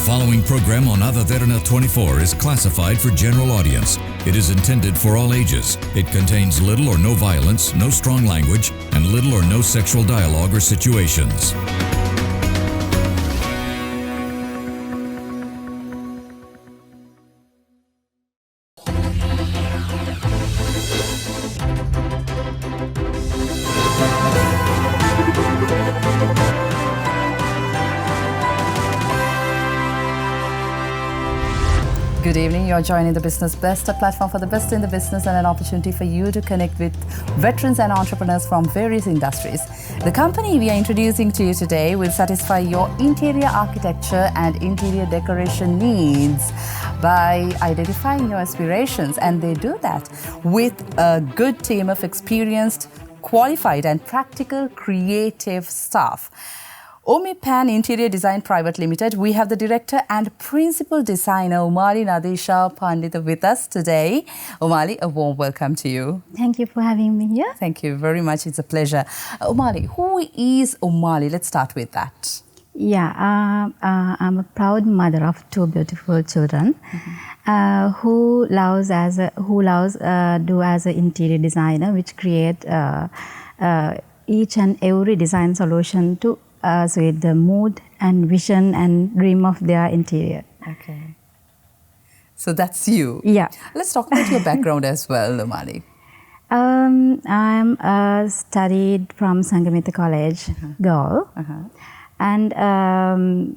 following program on Ada Derana 24 is classified for general audience. It is intended for all ages. It contains little or no violence, no strong language, and little or no sexual dialogue or situations. Good evening. You're joining the Business Best, a platform for the best in the business and an opportunity for you to connect with veterans and entrepreneurs from various industries. The company we are introducing to you today will satisfy your interior architecture and interior decoration needs by identifying your aspirations, and they do that with a good team of experienced, qualified and practical creative staff. Omipan Interior Design Private Limited, we have the director and principal designer Omali Panditha with us today. Omali, a warm welcome to you. Thank you for having me here. Thank you very much. It's a pleasure. Omali, who is Omali? Let's start with that. Yeah, I'm a proud mother of two beautiful children who loves do as an interior designer, which create each and every design solution to with the mood and vision and dream of their interior. Okay. So that's you. Yeah. Let's talk about your background as well, Omali. I'm studied from Sangamita College, girl. And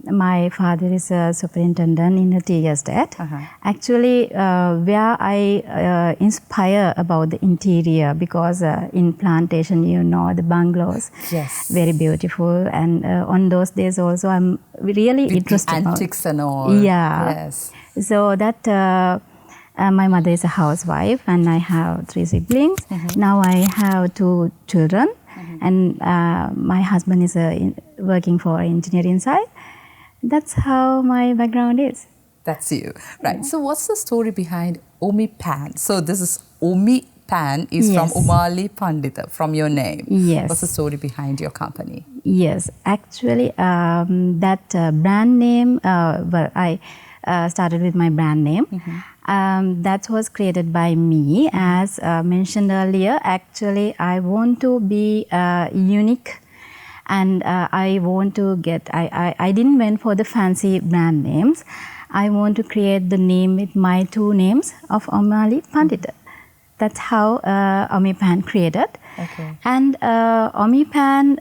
my father is a superintendent in a tea estate. Actually, where I inspire about the interior, because in plantation, you know, the bungalows, yes, very beautiful. And on those days also, I'm really with interested. Antiques and all. Yeah. Yes. So that my mother is a housewife, and I have 3 siblings. Now I have 2 children. And my husband is working for engineering side. That's how my background is. That's you. Right. Yeah. So what's the story behind Omipan? So this is Omipan is Yes. from Omali Panditha, from your name. Yes. What's the story behind your company? Yes. Actually, that brand name, I started with my brand name. That was created by me. As mentioned earlier, actually I want to be unique, and I want to get, I didn't went for the fancy brand names. I want to create the name with my 2 names of Omali Panditha. That's how Omipan created. Okay. And Omipan,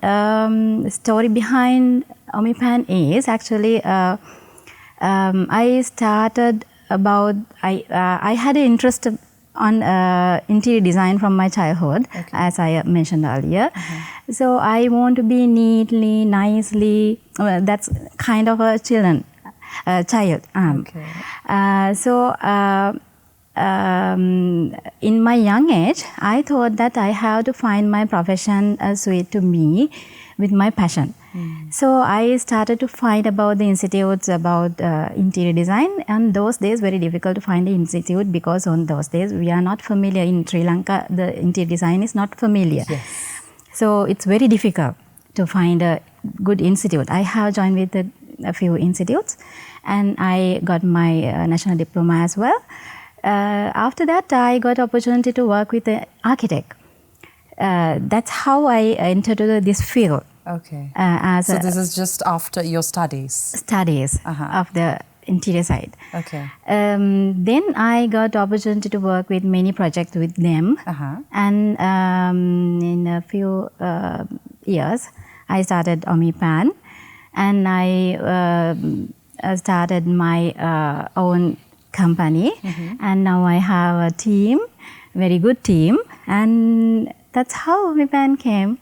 story behind Omipan is actually I started about, I had an interest on interior design from my childhood, as I mentioned earlier. So I want to be neatly, nicely, that's kind of a child. In my young age, I thought that I have to find my profession suited to me with my passion. So I started to find about the institutes about interior design, and those days very difficult to find the institute, because on those days we are not familiar in Sri Lanka. The interior design is not familiar. Yes. So it's very difficult to find a good institute. I have joined with a few institutes, and I got my national diploma as well. After that, I got opportunity to work with an architect. That's how I entered this field. Okay. So this is just after your studies of the interior side. Okay. Then I got opportunity to work with many projects with them. And in a few years, I started Omipan, and I started my own company. And now I have a team, very good team, and that's how Omipan came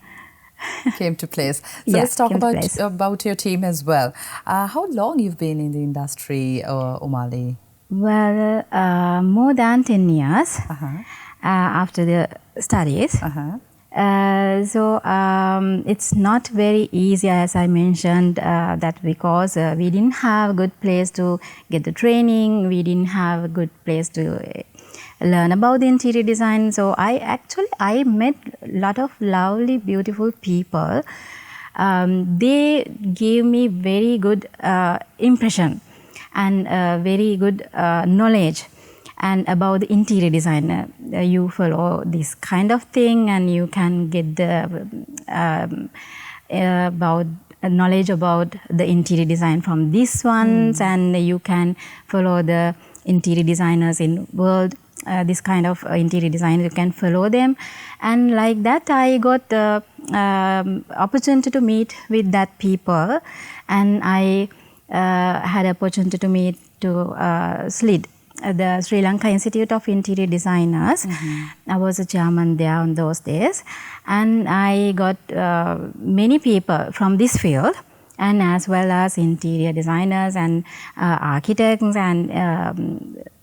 to place. So yeah, let's talk about your team as well. How long you've been in the industry, Omali? Well, more than 10 years after the studies. So it's not very easy, as I mentioned, that because we didn't have a good place to get the training, we didn't have a good place to learn about the interior design. So I met a lot of lovely, beautiful people. They gave me very good impression. and very good knowledge and about the interior design. You follow this kind of thing and you can get the about knowledge about the interior design from these ones, and you can follow the interior designers in world. This kind of interior design, you can follow them, and like that I got the opportunity to meet with that people, and I had opportunity to meet to SLID, the Sri Lanka Institute of Interior Designers. I was a chairman there on those days, and I got many people from this field, and as well as interior designers and architects and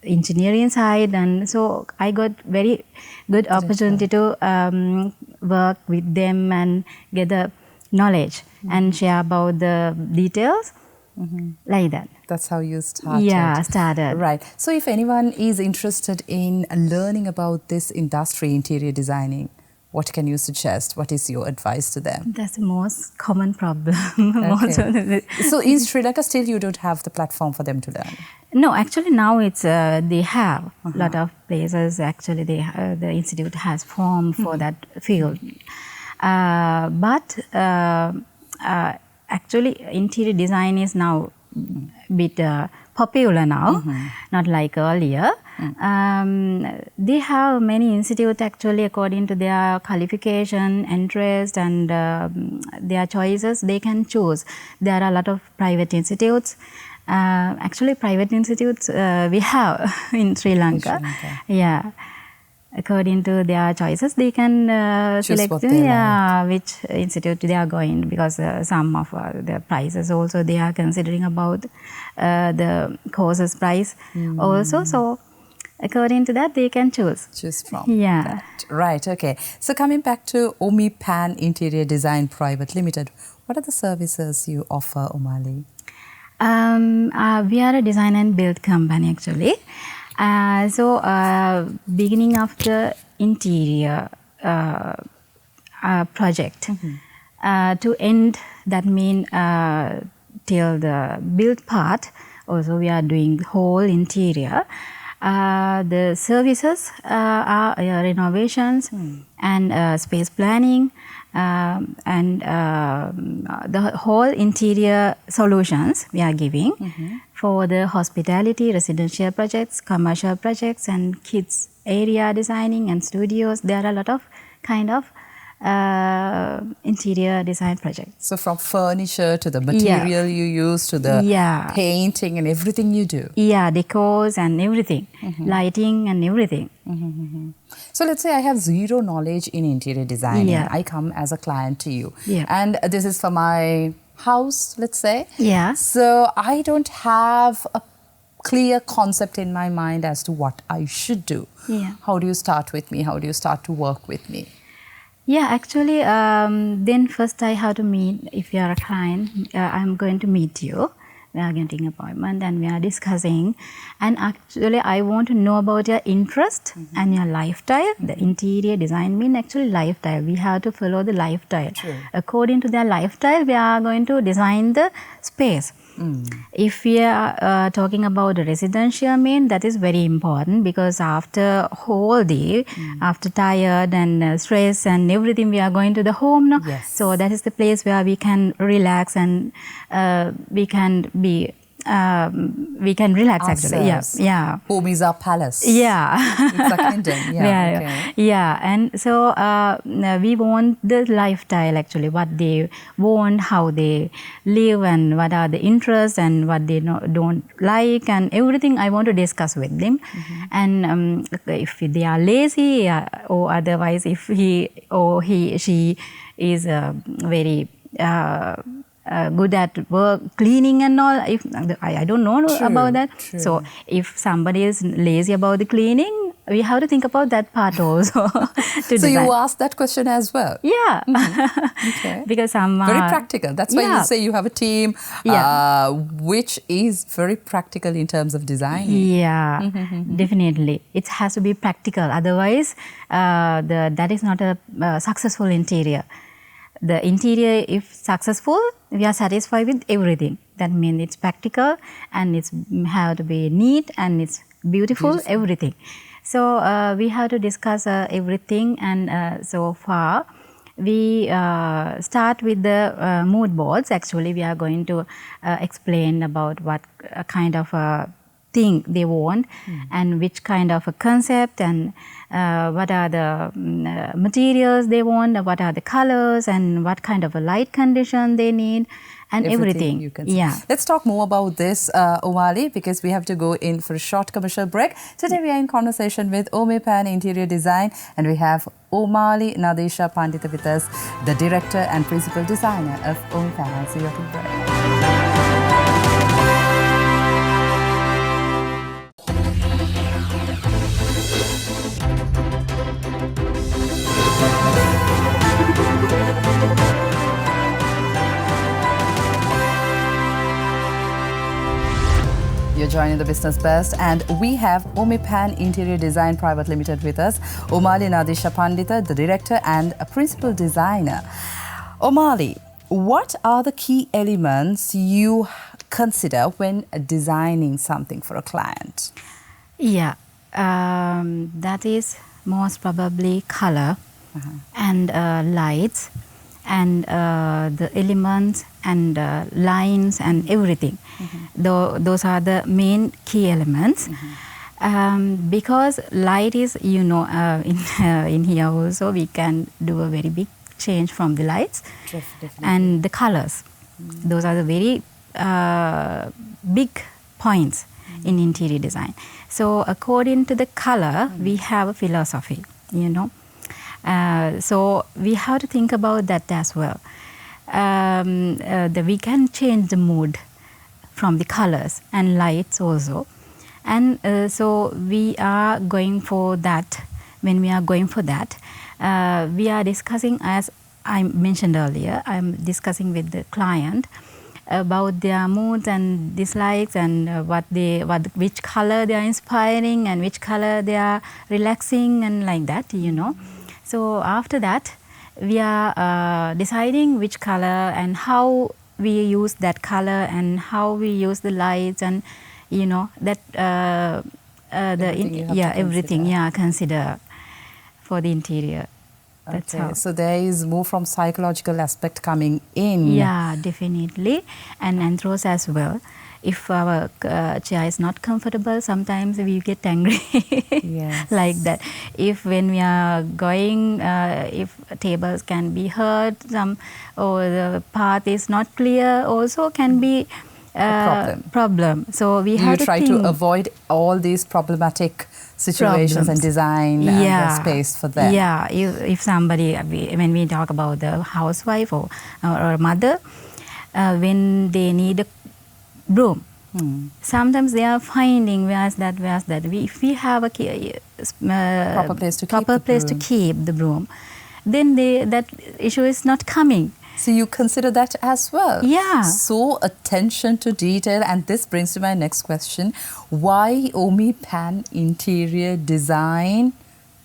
engineering side, and so I got very good opportunity to work with them and get the knowledge and share about the details, like that. That's how you started. Yeah, started. Right. So if anyone is interested in learning about this industry, interior designing, what can you suggest? What is your advice to them? That's the most common problem. Okay. So in Sri Lanka, still you don't have the platform for them to learn? No, actually now it's they have a lot of places. Actually, the institute has formed for that field, but actually interior design is now a bit popular now, not like earlier. They have many institutes actually according to their qualification, interest, and their choices. They can choose. There are a lot of private institutes. Actually, private institutes we have in Sri Lanka. Yeah, according to their choices, they can select which institute they are going, because some of the prices also they are considering about the courses price also. So according to that, they can choose from. Yeah. That. Right. Okay. So coming back to Omipan Interior Design Private Limited, what are the services you offer, Omali? We are a design and build company actually. So beginning of the interior project to end, that means till the build part, also we are doing whole interior. The services are renovations and space planning, and the whole interior solutions we are giving for the hospitality, residential projects, commercial projects, and kids area designing and studios. There are a lot of kind of interior design projects. So from furniture to the material you use to the painting and everything you do. Yeah, decors and everything, lighting and everything. So let's say I have zero knowledge in interior design. I come as a client to you, and this is for my house, let's say. Yeah. So I don't have a clear concept in my mind as to what I should do. Yeah. How do you start with me? How do you start to work with me? Yeah, actually, then first I have to meet, if you are a client, I'm going to meet you. We are getting an appointment and we are discussing. And actually, I want to know about your interest and your lifestyle. The interior design means actually lifestyle. We have to follow the lifestyle. True. According to their lifestyle, we are going to design the space. If we are talking about the residential mean, that is very important, because after whole day, after tired and stress and everything, we are going to the home now. Yes. So that is the place where we can relax and we can be. We can relax actually. Yeah. Home is our palace. Yeah. It's a kingdom. Yeah. And so we want the lifestyle actually, what they want, how they live, and what are the interests and what they don't like, and everything I want to discuss with them. And if they are lazy or otherwise, if she is very good at work, cleaning and all. If I don't know about that. True. So if somebody is lazy about the cleaning, we have to think about that part also. So you asked that question as well? Yeah. Okay. Because some... very practical. That's why you say you have a team which is very practical in terms of designing. Yeah, definitely. It has to be practical. Otherwise, that is not a successful interior. The interior, if successful, we are satisfied with everything. That means it's practical and it's have to be neat and it's beautiful. Everything. So we have to discuss everything, and so far we start with the mood boards. Actually, we are going to explain about what kind of thing they want and which kind of a concept, and what are the materials they want, what are the colors, and what kind of a light condition they need, and everything. You can see. Let's talk more about this, Omali, because we have to go in for a short commercial break. Today we are in conversation with Omipan Interior Design, and we have Omali Nadisha Panditha with us, the director and principal designer of Omipan. I'll see you after the break. You're joining the Business Best, and we have Omipan Interior Design Private Limited with us. Omali Nadisha Panditha, the director and a principal designer. Omali, what are the key elements you consider when designing something for a client? Yeah, that is most probably color and lights and the elements and lines and everything. Those are the main key elements. Because light is, in here also we can do a very big change from the lights. Definitely. And the colors. Those are the very big points in interior design. So according to the color, we have a philosophy, so we have to think about that as well. We can change the mood from the colors and lights also. And so we are going for that. When we are going for that, we are discussing, as I mentioned earlier, I'm discussing with the client about their moods and dislikes, and which color they are inspiring and which color they are relaxing, and like that, So after that, we are deciding which color and how we use that color and how we use the lights, and that everything consider for the interior. That's how. So there is more from psychological aspect coming in. Yeah, definitely, and anthros as well. If our chair is not comfortable, sometimes we get angry. Yes. Like that. If when we are going, if tables can be hurt, or the path is not clear, also can be a problem. So we have to try think. to avoid all these problematic situations and design the space for them. Yeah, if somebody, when we talk about the housewife or a mother, when they need a broom, sometimes they are finding where's that. If we have a proper place to keep the broom, then that issue is not coming. So you consider that as well? Yeah. So attention to detail, and this brings to my next question. Why Omipan Interior Design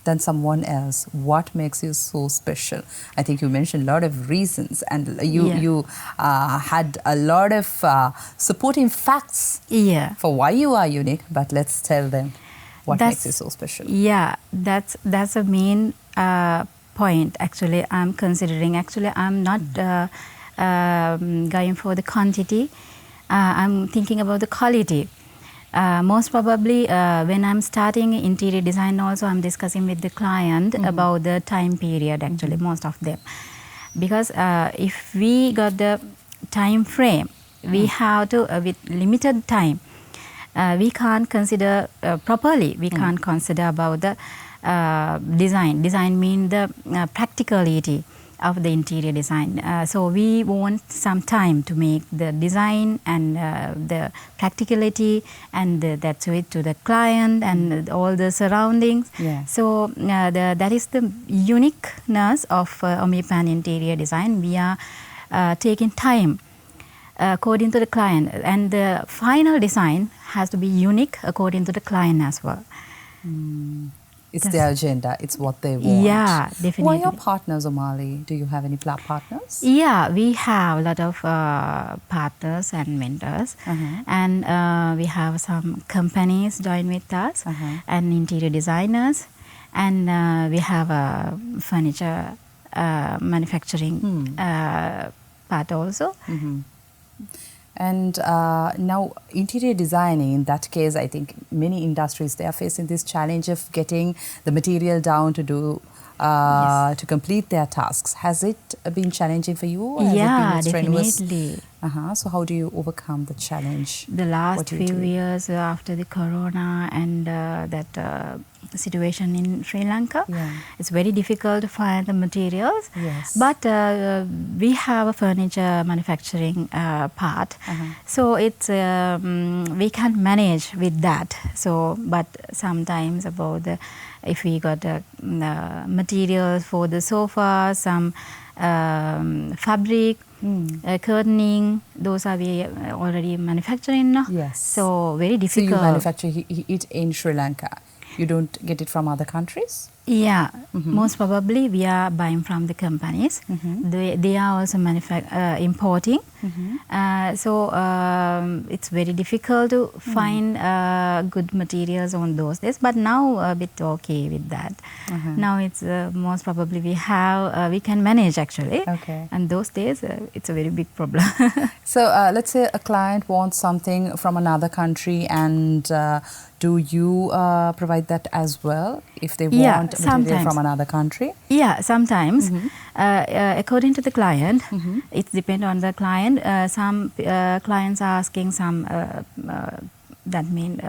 than someone else? What makes you so special? I think you mentioned a lot of reasons, and you had a lot of supporting facts for why you are unique, but let's tell them what makes you so special. Yeah, that's a main point. Actually, I'm considering. Actually, I'm not going for the quantity. I'm thinking about the quality. Most probably, when I'm starting interior design, also I'm discussing with the client about the time period. Actually, most of them, because if we got the time frame, we have to with limited time. We can't consider properly. We can't consider about the design. Design means the practicality of the interior design. So we want some time to make the design and the practicality, and that's it to the client and all the surroundings. So that is the uniqueness of Omipan Interior Design. We are taking time according to the client, and the final design has to be unique according to the client as well. It's their agenda. It's what they want. Yeah, definitely. Who are your partners, Omali? Do you have any partners? Yeah, we have a lot of partners and mentors, and we have some companies join with us, and interior designers, and we have a furniture manufacturing part also. And now interior designing, in that case, I think many industries, they are facing this challenge of getting the material down to do to complete their tasks. Has it been challenging for you? Or has it been definitely. So how do you overcome the challenge? The last few years after the corona and that situation in Sri Lanka, it's very difficult to find the materials. But we have a furniture manufacturing part, so it's we can manage with that. So, but sometimes about the if we got materials for the sofa, some fabric, curtaining, those are we already manufacturing now. So very difficult. So you manufacture it in Sri Lanka. You don't get it from other countries? Yeah, most probably we are buying from the companies. They are also importing. So it's very difficult to find good materials on those days. But now a bit okay with that. Now it's most probably we can manage actually. And those days it's a very big problem. So let's say a client wants something from another country, and do you provide that as well if they want material from another country? Yeah, sometimes. According to the client, it depends on the client. Some clients are asking some, that means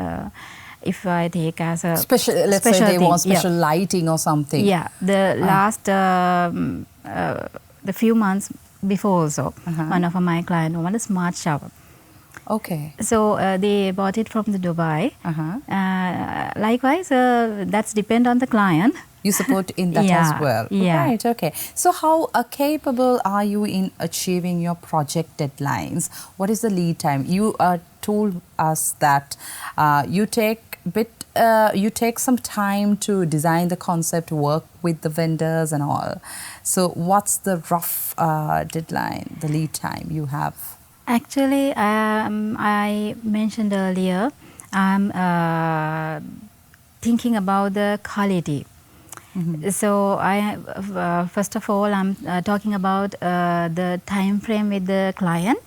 if I take as a special, let's say they want special lighting or something. Yeah, the last, the few months before also, one of my clients wanted a smart shower. So they bought it from the Dubai. Likewise, that's depend on the client. You support in that as well. Right, okay. So how capable are you in achieving your project deadlines? What is the lead time? You told us that you take some time to design the concept, work with the vendors and all. So what's the rough deadline, the lead time you have? Actually, I mentioned earlier, I'm thinking about the quality. So first of all, I'm talking about the time frame with the client.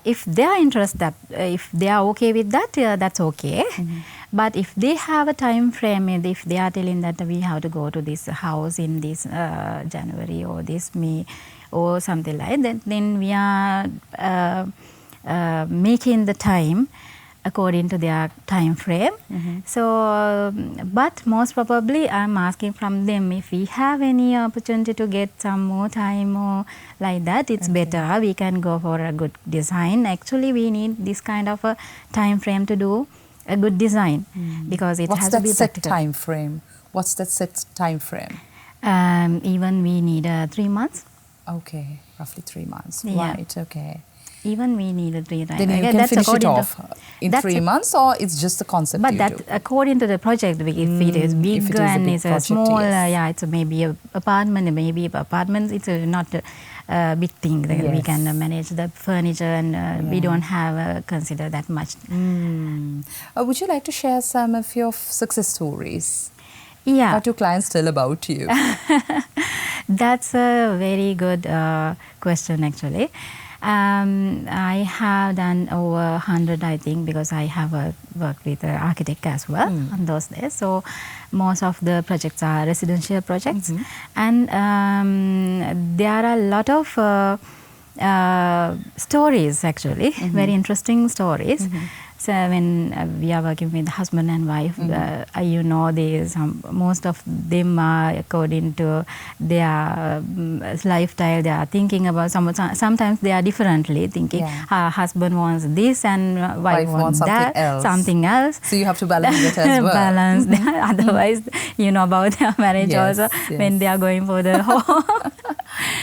If they are interested, if they are okay with that, that's okay. But if they have a time frame, if they are telling that we have to go to this house in this January or this May or something like that, then we are making the time according to their time frame. So, but most probably I'm asking from them if we have any opportunity to get some more time or like that, it's better. We can go for a good design. Actually, we need this kind of a time frame to do a good design because it has to be set time frame? What's that set time frame? Even we need 3 months. Okay, roughly 3 months. Yeah. Right, okay. Even we need a 3 times. Then you can finish it off in 3 months, or it's just the concept? But that according to the project, if it is big and it's a small, it's maybe an apartment, maybe apartments, it's not a big thing that we can manage the furniture, and we don't have consider that much. Would you like to share some of your success stories? Yeah. What do clients tell about you? That's a very good question actually. I have done over 100, I think, because I have worked with an architect as well on those days. So most of the projects are residential projects, and there are a lot of stories actually, very interesting stories. So when we are working with husband and wife, you know, most of them are according to their lifestyle. They are thinking about sometimes they are differently thinking. Husband wants this and wife wants that, something else. So you have to balance it as well. Balance. Otherwise, you know about their marriage also when they are going for the home.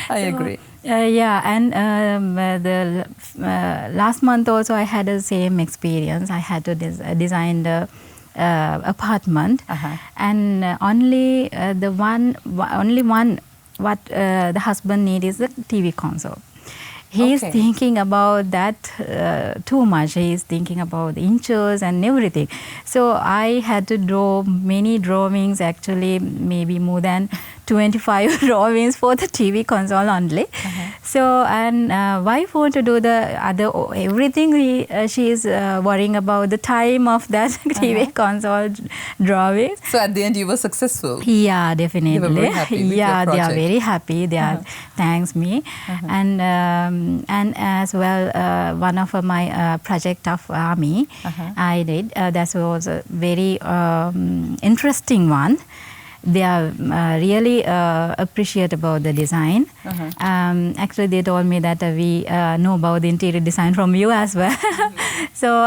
I agree. And the last month also I had the same experience. I had to design the apartment, and only one what the husband needs is the TV console. He is thinking about that too much. He is thinking about inches and everything. So I had to draw many drawings, actually maybe more than 25 drawings for the TV console only. So, and wife want to do the other everything. She is worrying about the time of that TV console drawing. So at the end you were successful. Yeah, definitely. They were very happy with yeah, your they are project. very happy. They are thanks me, and as well one of my project of army I did. That was a very interesting one. They are really appreciate about the design. Actually, they told me that we know about the interior design from you as well. So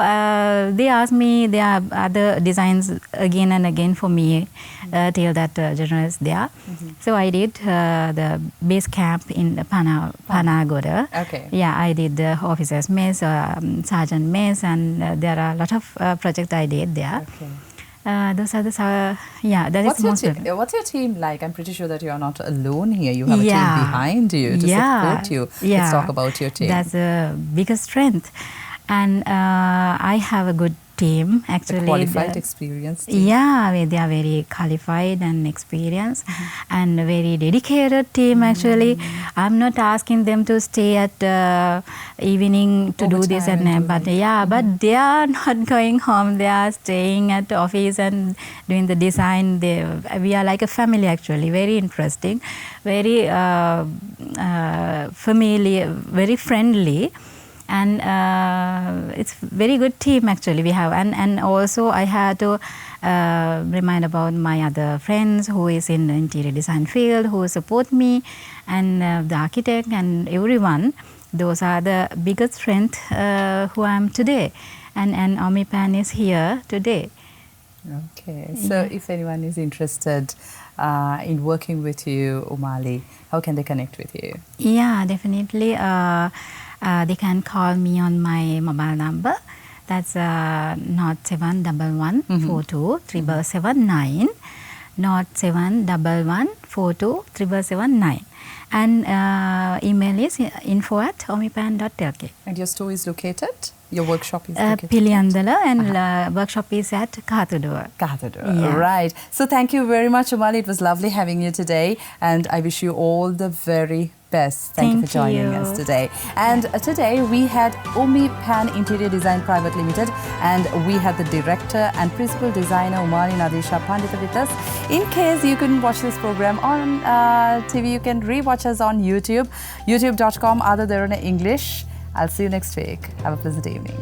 they asked me there are other designs again and again for me till that general is there. So I did the base camp in the Panagoda. Yeah, I did the officers' mess, sergeant mess, and there are a lot of projects I did there. Those are the What's your team like? I'm pretty sure that you are not alone here. You have a team behind you to support you. Let's talk about your team. That's the biggest strength, and I have a good team actually. A qualified, experienced team. Yeah, they are very qualified and experienced, and a very dedicated team actually. I'm not asking them to stay at evening to do this and that, but but they are not going home. They are staying at the office and doing the design. We are like a family actually. Very interesting, very familiar, very friendly. And it's very good team actually we have, and also I had to remind about my other friends who is in the interior design field who support me, and the architect and everyone. Those are the biggest strength who I am today, and Omipan is here today. So if anyone is interested in working with you, Omali, how can they connect with you? Yeah, definitely. They can call me on my mobile number. That's 0711 42 779, 0711 42 779. And email is info@omipan.lk. And your store is located? Your workshop is located? Piliandala, and workshop is at Kathudura. Right. So thank you very much, Omali. It was lovely having you today, and I wish you all the very best. Thank you for joining us today. And today we had Omipan Interior Design Private Limited, and we had the director and principal designer Omali Nadisha Panditha with us. In case you couldn't watch this program on TV, you can rewatch us on YouTube, youtube.com Derana English. I'll see you next week. Have a pleasant evening.